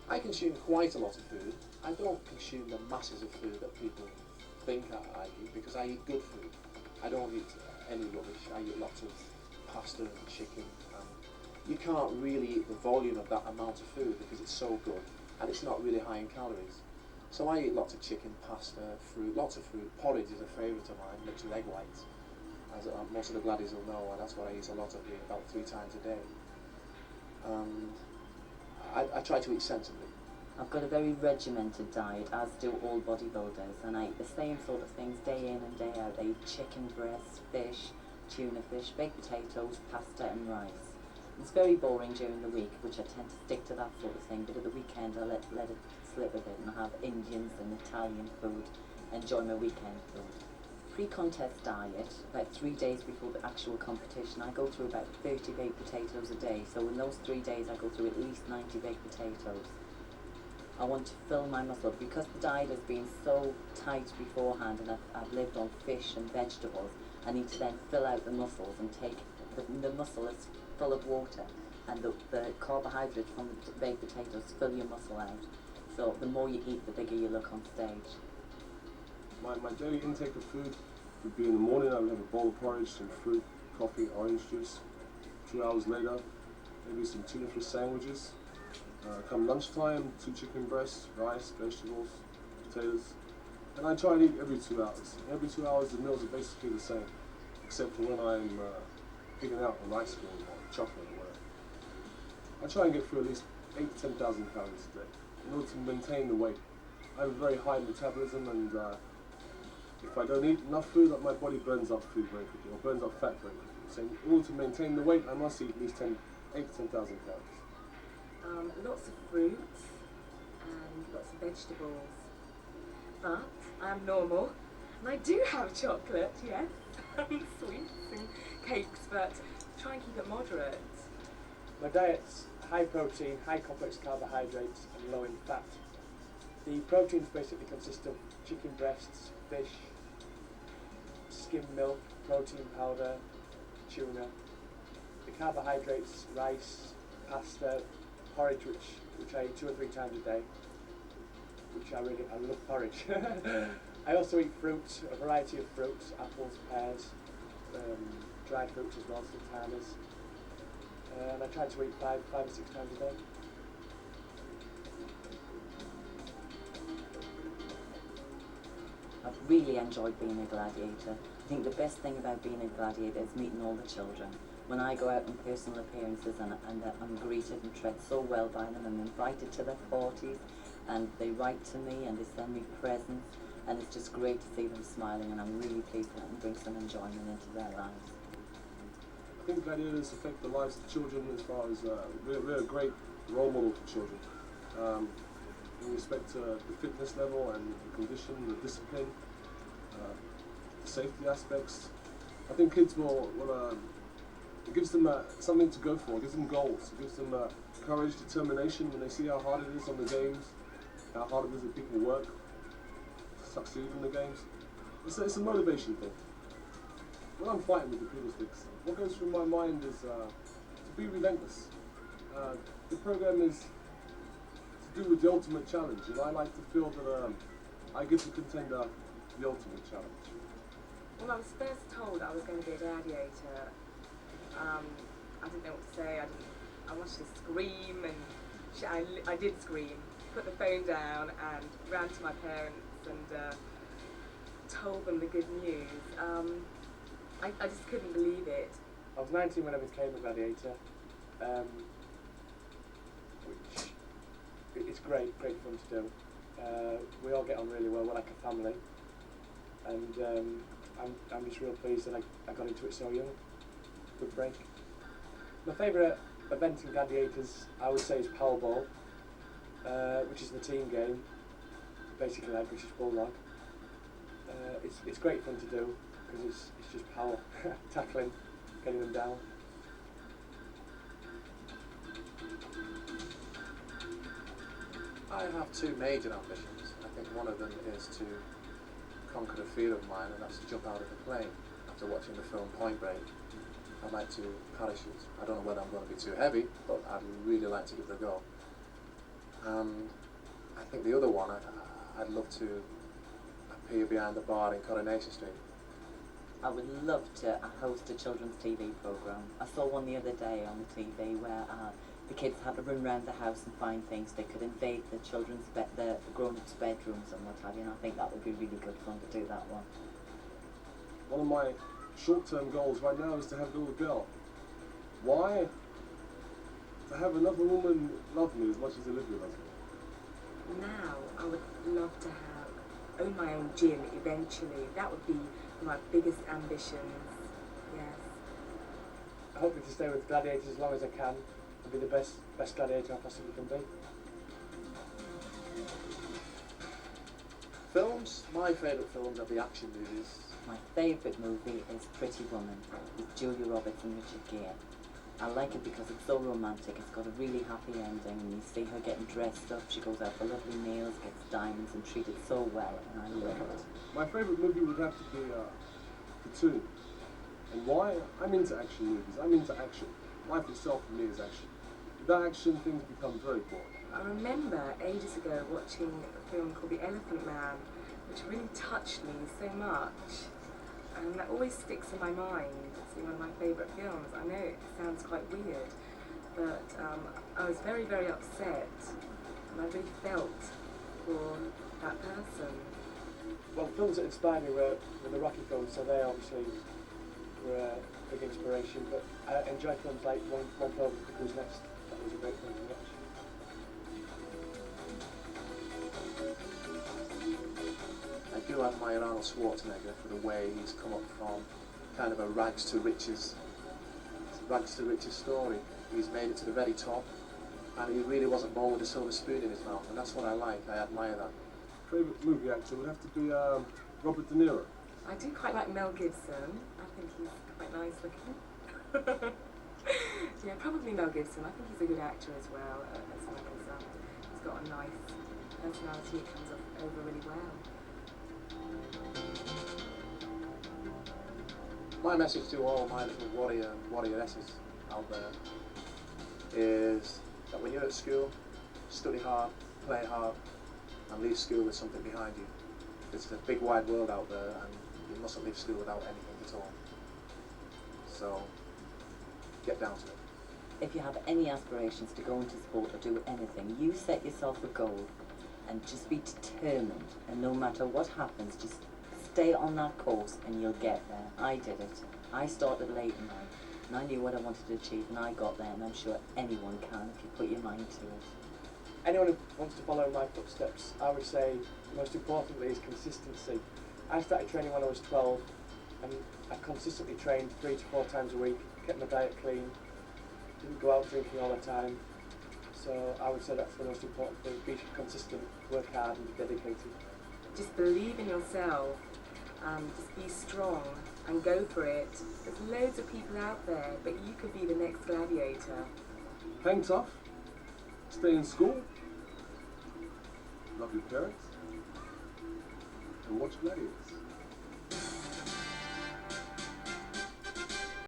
I consume quite a lot of food. I don't consume the masses of food that people think I eat, because I eat good food. I don't eat any rubbish. I eat lots of pasta and chicken. You can't really eat the volume of that amount of food because it's so good and it's not really high in calories. So I eat lots of chicken, pasta, fruit, lots of fruit. Porridge is a favourite of mine, mixed with egg whites. As most of the gladdies will know, and that's what I eat a lot of here, about 3 times a day. And I try to eat sensibly. I've got a very regimented diet, as do all bodybuilders, and I eat the same sort of things day in and day out. I eat chicken breast, fish, tuna fish, baked potatoes, pasta and rice. It's very boring during the week, which I tend to stick to that sort of thing, but at the weekend I let it slip a bit and I have Indians and Italian food, enjoy my weekend food. Pre-contest diet, about 3 days before the actual competition, I go through about 30 baked potatoes a day, so in those 3 days I go through at least 90 baked potatoes. I want to fill my muscle, because the diet has been so tight beforehand and I've lived on fish and vegetables. I need to then fill out the muscles and take, the muscle is full of water, and the carbohydrates from the baked potatoes fill your muscle out. So the more you eat, the bigger you look on stage. My daily intake of food would be: in the morning I would have a bowl of porridge, some fruit, coffee, orange juice. 2 hours later, maybe some tuna fish sandwiches. Come lunchtime, 2 chicken breasts, rice, vegetables, potatoes. And I try and eat every 2 hours. Every 2 hours the meals are basically the same, except for when I'm picking out on ice cream or chocolate or whatever. I try and get through at least 8,000 to 10,000 calories a day in order to maintain the weight. I have a very high metabolism, and if I don't eat enough food, my body burns up food very quickly, or burns up fat very quickly. So in order to maintain the weight, I must eat at least 8,000 to 10,000 calories. Lots of fruits and lots of vegetables. But I am normal, and I do have chocolate, yes, and sweets and cakes, but try and keep it moderate. My diet's high protein, high complex carbohydrates and low in fat. The proteins basically consist of chicken breasts, fish, skim milk, protein powder, tuna. The carbohydrates, rice, pasta, porridge, which I eat 2 or 3 times a day, which I love porridge. I also eat fruits, a variety of fruits, apples, pears, dried fruits as well, sultanas. And I try to eat 5 or 6 times a day. I've really enjoyed being a gladiator. I think the best thing about being a gladiator is meeting all the children. When I go out on personal appearances and I'm greeted and treated so well by them, I'm invited to their parties and they write to me and they send me presents, and it's just great to see them smiling, and I'm really pleased that I can bring some enjoyment into their lives. I think gladiators affect the lives of children as far as we're a great role model for children. In respect to the fitness level and the condition, the discipline, the safety aspects. I think kids will it gives them something to go for, it gives them goals, it gives them courage, determination when they see how hard it is on the games, how hard it is that people work to succeed in the games. It's a motivation thing. When I'm fighting with the poodle sticks, what goes through my mind is to be relentless. The program is to do with the ultimate challenge, and I like to feel that I give the contender the ultimate challenge. When I was first told I was going to be a gladiator, I didn't know what to say. I wanted to scream, and I did scream, put the phone down and ran to my parents and told them the good news. I just couldn't believe it. I was 19 when I became a gladiator, which it's great fun to do. We all get on really well, we're like a family, and I'm just real pleased that I got into it so young. Good break. My favourite event in gladiators, I would say, is Powerball, which is the team game, basically like British Bulldog. It's great fun to do because it's just power, tackling, getting them down. I have 2 major ambitions. I think one of them is to conquer a fear of mine, and that's to jump out of a plane. After watching the film Point Break, I'd like to parachute. I don't know whether I'm going to be too heavy, but I'd really like to give it a go. I think the other one, I'd love to appear behind the bar in Coronation Street. I would love to host a children's TV programme. I saw one the other day on the TV where the kids had to run around the house and find things. They could invade the the grown-ups' bedrooms and what have you, and I think that would be really good fun to do that one. One of my short-term goals right now is to have a little girl. Why? To have another woman love me as much as Olivia loves me. Now, I would love to own my own gym eventually. That would be my biggest ambitions, yes. I hope to stay with gladiators as long as I can and be the best gladiator I possibly can be. Films? My favourite films are the action movies. My favourite movie is Pretty Woman with Julia Roberts and Richard Gere. I like it because it's so romantic. It's got a really happy ending. You see her getting dressed up. She goes out for lovely meals, gets diamonds, and treated so well, and I love it. My favourite movie would have to be Platoon. And why? I'm into action movies. I'm into action. Life itself for me is action. Without action, things become very boring. I remember ages ago watching a film called The Elephant Man, which really touched me so much. And that always sticks in my mind. It's one of my favourite films. I know it sounds quite weird, but I was very, very upset, and I really felt for that person. Well, the films that inspired me were the Rocky films, so they obviously were a big inspiration, but I enjoy films like One Fell Over the Cuckoo's Nest. That was a great film to watch. I do admire Arnold Schwarzenegger for the way he's come up from kind of a rags to riches story. He's made it to the very top, and he really wasn't born with a silver spoon in his mouth, and that's what I like. I admire that. Favourite movie actor would have to be Robert De Niro. I do quite like Mel Gibson. I think he's quite nice looking. Yeah, probably Mel Gibson. I think he's a good actor as well, as well as he's got a nice personality. It comes over really well. My message to all my little warrioresses out there is that when you're at school, study hard, play hard, and leave school with something behind you. There's a big wide world out there, and you mustn't leave school without anything at all. So, get down to it. If you have any aspirations to go into sport or do anything, you set yourself a goal and just be determined, and no matter what happens, just stay on that course and you'll get there. I did it. I started late in life, and I knew what I wanted to achieve, and I got there, and I'm sure anyone can if you put your mind to it. Anyone who wants to follow my footsteps, I would say most importantly is consistency. I started training when I was 12, and I consistently trained 3 to 4 times a week, kept my diet clean, didn't go out drinking all the time. So I would say that's the most important thing. Be consistent, work hard, and be dedicated. Just believe in yourself, just be strong and go for it. There's loads of people out there, but you could be the next gladiator. Hang tough, stay in school, love your parents, and watch Gladiators.